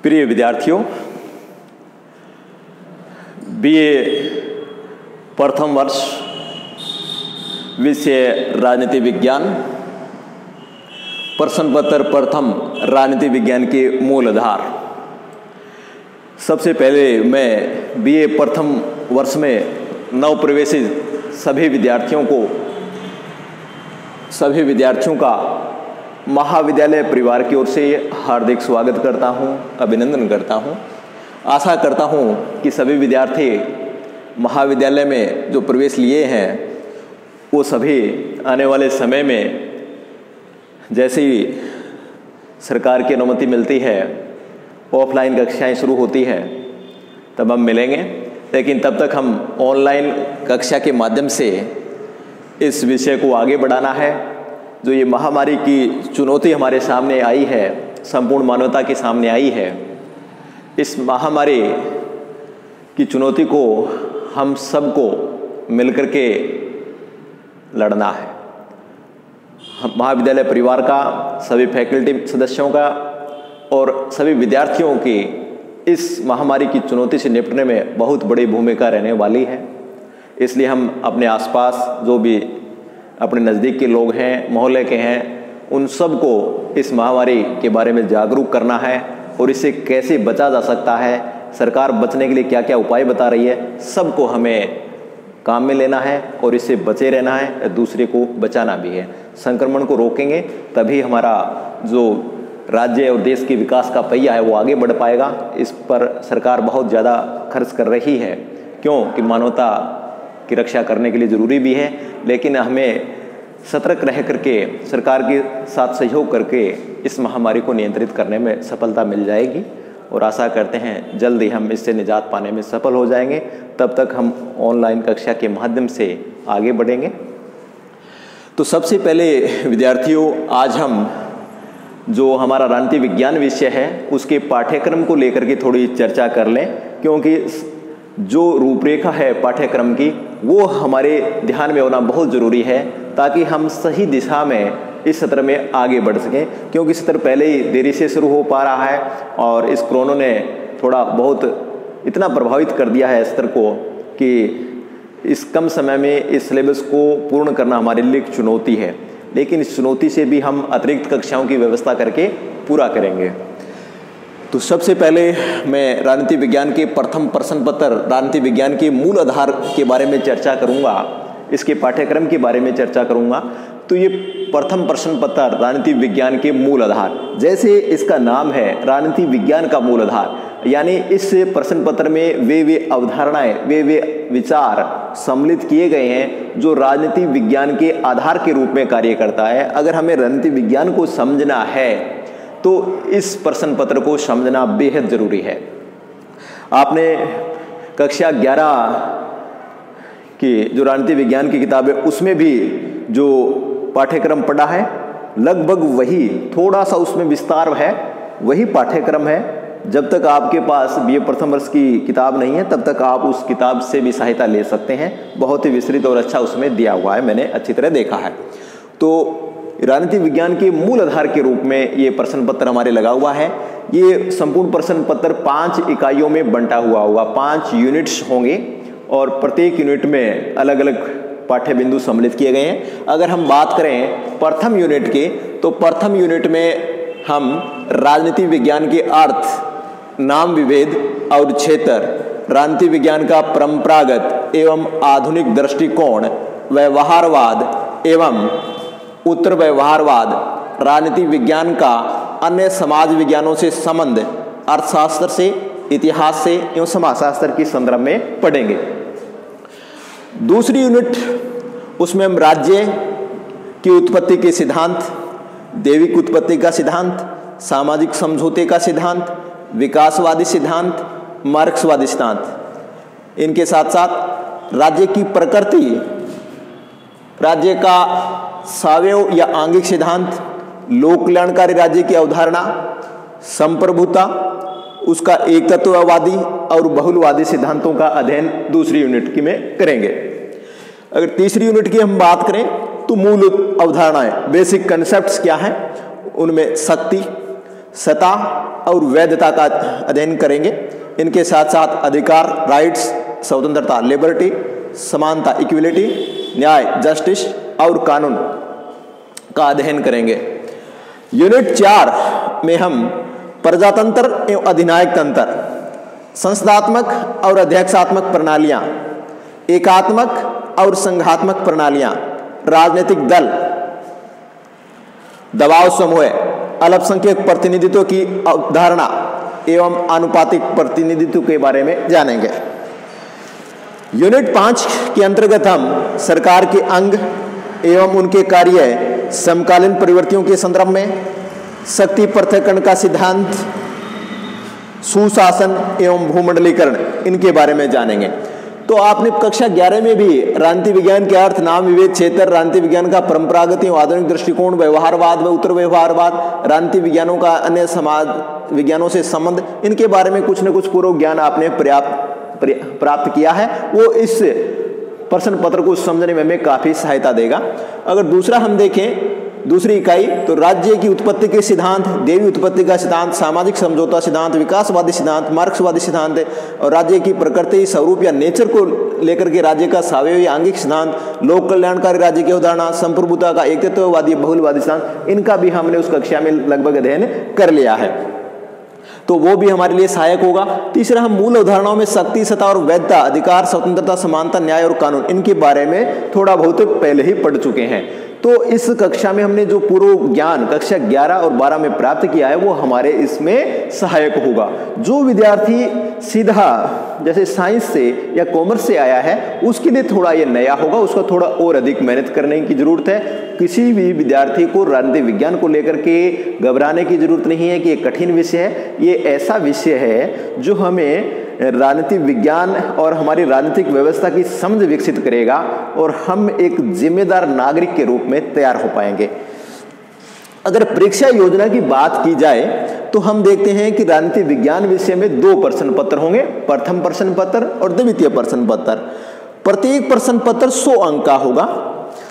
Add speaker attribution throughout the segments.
Speaker 1: प्रिय विद्यार्थियों, बीए प्रथम वर्ष विषय राजनीति विज्ञान, प्रश्न पत्र प्रथम राजनीति विज्ञान के मूल आधार। सबसे पहले मैं बीए प्रथम वर्ष में नव प्रवेशी सभी विद्यार्थियों का महाविद्यालय परिवार की ओर से हार्दिक स्वागत करता हूं, अभिनंदन करता हूं। आशा करता हूं कि सभी विद्यार्थी महाविद्यालय में जो प्रवेश लिए हैं वो सभी आने वाले समय में जैसे ही सरकार की अनुमति मिलती है, ऑफलाइन कक्षाएं शुरू होती है, तब हम मिलेंगे। लेकिन तब तक हम ऑनलाइन कक्षा के माध्यम से इस विषय को आगे बढ़ाना है। जो ये महामारी की चुनौती हमारे सामने आई है, संपूर्ण मानवता के सामने आई है, इस महामारी की चुनौती को हम सबको मिलकर के लड़ना है। महाविद्यालय परिवार का, सभी फैकल्टी सदस्यों का और सभी विद्यार्थियों की इस महामारी की चुनौती से निपटने में बहुत बड़ी भूमिका रहने वाली है। इसलिए हम अपने आसपास जो भी अपने नज़दीक के लोग हैं, मोहल्ले के हैं, उन सब को इस महामारी के बारे में जागरूक करना है और इससे कैसे बचा जा सकता है, सरकार बचने के लिए क्या क्या उपाय बता रही है, सबको हमें काम में लेना है और इससे बचे रहना है, दूसरे को बचाना भी है। संक्रमण को रोकेंगे तभी हमारा जो राज्य और देश के विकास का पहिया है वो आगे बढ़ पाएगा। इस पर सरकार बहुत ज़्यादा खर्च कर रही है, क्योंकि मानवता की रक्षा करने के लिए ज़रूरी भी है। लेकिन हमें सतर्क रह करके सरकार के साथ सहयोग करके इस महामारी को नियंत्रित करने में सफलता मिल जाएगी और आशा करते हैं जल्द ही हम इससे निजात पाने में सफल हो जाएंगे। तब तक हम ऑनलाइन कक्षा के माध्यम से आगे बढ़ेंगे। तो सबसे पहले विद्यार्थियों, आज हम जो हमारा राजनीति विज्ञान विषय है उसके पाठ्यक्रम को लेकर के थोड़ी चर्चा कर लें, क्योंकि जो रूपरेखा है पाठ्यक्रम की वो हमारे ध्यान में होना बहुत ज़रूरी है, ताकि हम सही दिशा में इस सत्र में आगे बढ़ सकें। क्योंकि सत्र पहले ही देरी से शुरू हो पा रहा है और इस कोरोना ने थोड़ा बहुत इतना प्रभावित कर दिया है सत्र को कि इस कम समय में इस सिलेबस को पूर्ण करना हमारे लिए एक चुनौती है। लेकिन इस चुनौती से भी हम अतिरिक्त कक्षाओं की व्यवस्था करके पूरा करेंगे। तो सबसे पहले मैं राजनीति विज्ञान के प्रथम प्रश्न पत्र राजनीति विज्ञान के मूल आधार के बारे में चर्चा करूंगा, इसके पाठ्यक्रम के बारे में चर्चा करूंगा। तो ये प्रथम प्रश्न पत्र राजनीति विज्ञान के मूल आधार, जैसे इसका नाम है राजनीति विज्ञान का मूल आधार, यानी इस प्रश्न पत्र में वे अवधारणाएं, वे विचार सम्मिलित किए गए हैं जो राजनीति विज्ञान के आधार के रूप में कार्य करता है। अगर हमें राजनीति विज्ञान को समझना है तो इस प्रश्न पत्र को समझना बेहद जरूरी है। आपने कक्षा 11 की जो राजनीति विज्ञान की किताब है उसमें भी जो पाठ्यक्रम पढ़ा है लगभग वही, थोड़ा सा उसमें विस्तार है, वही पाठ्यक्रम है। जब तक आपके पास बीए प्रथम वर्ष की किताब नहीं है तब तक आप उस किताब से भी सहायता ले सकते हैं। बहुत ही विस्तृत और अच्छा उसमें दिया हुआ है, मैंने अच्छी तरह देखा है। तो राजनीति विज्ञान के मूल आधार के रूप में ये प्रश्न पत्र हमारे लगा हुआ है। ये संपूर्ण प्रश्न पत्र 5 इकाइयों में बंटा हुआ होगा, 5 यूनिट्स होंगे और प्रत्येक यूनिट में अलग अलग पाठ्य बिंदु सम्मिलित किए गए हैं। अगर हम बात करें प्रथम यूनिट के, तो प्रथम यूनिट में हम राजनीति विज्ञान के अर्थ, नाम विभेद और क्षेत्र, राजनीति विज्ञान का परंपरागत एवं आधुनिक दृष्टिकोण, व्यवहारवाद एवं उत्तर व्यवहारवाद, राजनीति विज्ञान का अन्य समाज विज्ञानों से संबंध, अर्थशास्त्र से, इतिहास से एवं समाजशास्त्र के संदर्भ में पढ़ेंगे। दूसरी यूनिट, उसमें हम राज्य की उत्पत्ति के सिद्धांत, दैविक उत्पत्ति का सिद्धांत, सामाजिक समझौते का सिद्धांत, विकासवादी सिद्धांत, मार्क्सवादी सिद्धांत, इनके साथ साथ राज्य की प्रकृति, राज्य का सावयव या आंगिक सिद्धांत, लोक कल्याणकारी राज्य की अवधारणा, संप्रभुता, उसका एकत्ववादी और बहुलवादी सिद्धांतों का अध्ययन दूसरी यूनिट की में करेंगे। अगर तीसरी यूनिट की हम बात करें तो तो मूल अवधारणाएं, बेसिक कंसेप्ट्स क्या हैं, उनमें शक्ति, सत्ता और वैधता का अध्ययन करेंगे। इनके साथ साथ अधिकार, राइट्स, स्वतंत्रता, लिबर्टी, समानता, इक्विलिटी, न्याय, जस्टिस और कानून का अध्ययन करेंगे। यूनिट 4 में हम प्रजातंत्र एवं अधिनायक तंत्र, संस्थात्मक और अध्यक्षात्मक प्रणालियां, एकात्मक और संघात्मक प्रणालियां, राजनीतिक दल, दबाव समूह, अल्पसंख्यक प्रतिनिधित्व की अवधारणा एवं आनुपातिक प्रतिनिधित्व के बारे में जानेंगे। यूनिट 5 के अंतर्गत हम सरकार के अंग एवं उनके कार्य, समकालीन प्रवृत्तियों के संदर्भ में, शक्ति पृथक्करण का सिद्धांत, सुशासन एवं भूमंडलीकरण, इनके बारे में जानेंगे। तो आपने कक्षा 11 में भी राजनीति विज्ञान के अर्थ, नाम, विवेक, क्षेत्र, राजनीति विज्ञान का परंपरागत एवं आधुनिक दृष्टिकोण, व्यवहारवाद व उत्तर व्यवहारवाद, राजनीति विज्ञानों का अन्य समाज विज्ञानों से संबंध, इनके बारे में कुछ न कुछ पूर्व ज्ञान आपने प्राप्त किया है। वो इस प्रश्न पत्र को समझने में हमें काफी सहायता देगा। अगर दूसरा हम देखें, दूसरी इकाई, तो राज्य की उत्पत्ति के सिद्धांत, देवी उत्पत्ति का सिद्धांत, सामाजिक समझौता सिद्धांत, विकासवादी सिद्धांत, मार्क्सवादी सिद्धांत और राज्य की प्रकृति, स्वरूप या नेचर को लेकर के राज्य का सावयवी आंगिक सिद्धांत, लोक कल्याणकारी राज्य की अवधारणा, संप्रभुता का एकत्ववादी बहुलवादी सिद्धांत, इनका भी हमने उस कक्षा में लगभग अध्ययन कर लिया है, तो वो भी हमारे लिए सहायक होगा। तीसरा, हम मूल अवधारणाओं में शक्ति, सत्ता और वैधता, अधिकार, स्वतंत्रता, समानता, न्याय और कानून, इनके बारे में थोड़ा बहुत पहले ही पढ़ चुके हैं। तो इस कक्षा में हमने जो पूर्व ज्ञान कक्षा 11 और 12 में प्राप्त किया है वो हमारे इसमें सहायक होगा। जो विद्यार्थी सीधा जैसे साइंस से या कॉमर्स से आया है उसके लिए थोड़ा ये नया होगा, उसका थोड़ा और अधिक मेहनत करने की जरूरत है। किसी भी विद्यार्थी को राजनीति विज्ञान को लेकर के घबराने की जरूरत नहीं है कि ये कठिन विषय है। ये ऐसा विषय है जो हमें राजनीतिक विज्ञान और हमारी राजनीतिक व्यवस्था की समझ विकसित करेगा और हम एक जिम्मेदार नागरिक के रूप में तैयार हो पाएंगे। अगर परीक्षा योजना की बात की जाए तो हम देखते हैं कि राजनीतिक विज्ञान विषय में 2 प्रश्न पत्र होंगे, प्रथम प्रश्न पत्र और द्वितीय प्रश्न पत्र। प्रत्येक प्रश्न पत्र 100 अंक का होगा।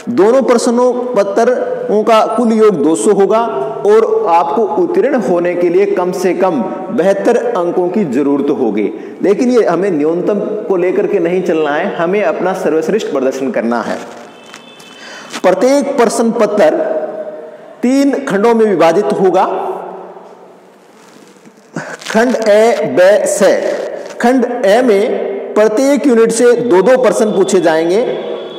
Speaker 1: दोनों प्रश्नों पत्रों का कुल योग 200 होगा और आपको उत्तीर्ण होने के लिए कम से कम 72 अंकों की जरूरत होगी। लेकिन ये हमें न्यूनतम को लेकर के नहीं चलना है, हमें अपना सर्वश्रेष्ठ प्रदर्शन करना है। प्रत्येक प्रश्न पत्र 3 खंडों में विभाजित होगा। खंड ए, ब, स। खंड ए में प्रत्येक यूनिट से 2-2 प्रश्न पूछे जाएंगे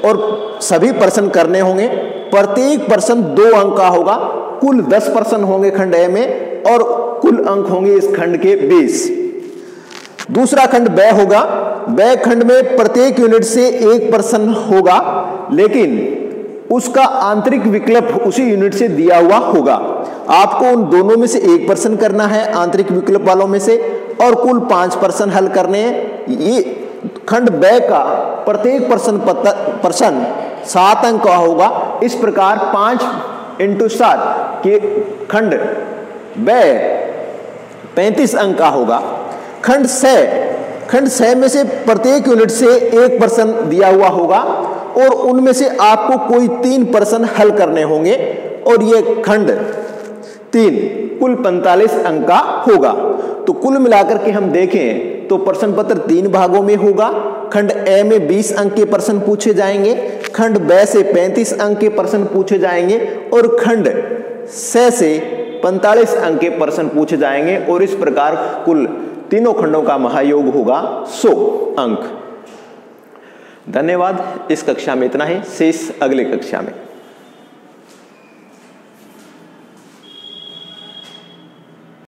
Speaker 1: और सभी प्रश्न करने होंगे। प्रत्येक प्रश्न 2 अंक का होगा। कुल 10 प्रश्न होंगे खंड ए में और कुल अंक होंगे इस खंड के 20। दूसरा खंड ब होगा। ब खंड में प्रत्येक यूनिट से 1 प्रश्न होगा, लेकिन उसका आंतरिक विकल्प उसी यूनिट से दिया हुआ होगा। आपको उन दोनों में से 1 प्रश्न करना है आंतरिक विकल्प वालों में से और कुल 5 प्रश्न हल करने हैं। ये खंड ब का प्रत्येक प्रश्न 7 अंक का होगा। इस प्रकार 5 × 7 के खंड ब 35 अंक का होगा। खंड स में से प्रत्येक यूनिट से 1 प्रश्न दिया हुआ होगा और उनमें से आपको कोई 3 प्रश्न हल करने होंगे और ये खंड 3 कुल 45 अंक का होगा। तो कुल मिलाकर के हम देखें तो प्रश्न पत्र 3 भागों में होगा। खंड ए में 20 अंक के प्रश्न पूछे जाएंगे, खंड ब से 35 अंक के प्रश्न पूछे जाएंगे और खंड स से 45 अंक के प्रश्न पूछे जाएंगे और इस प्रकार कुल तीनों खंडों का महायोग होगा 100 अंक। धन्यवाद। इस कक्षा में इतना ही, शेष अगले कक्षा में।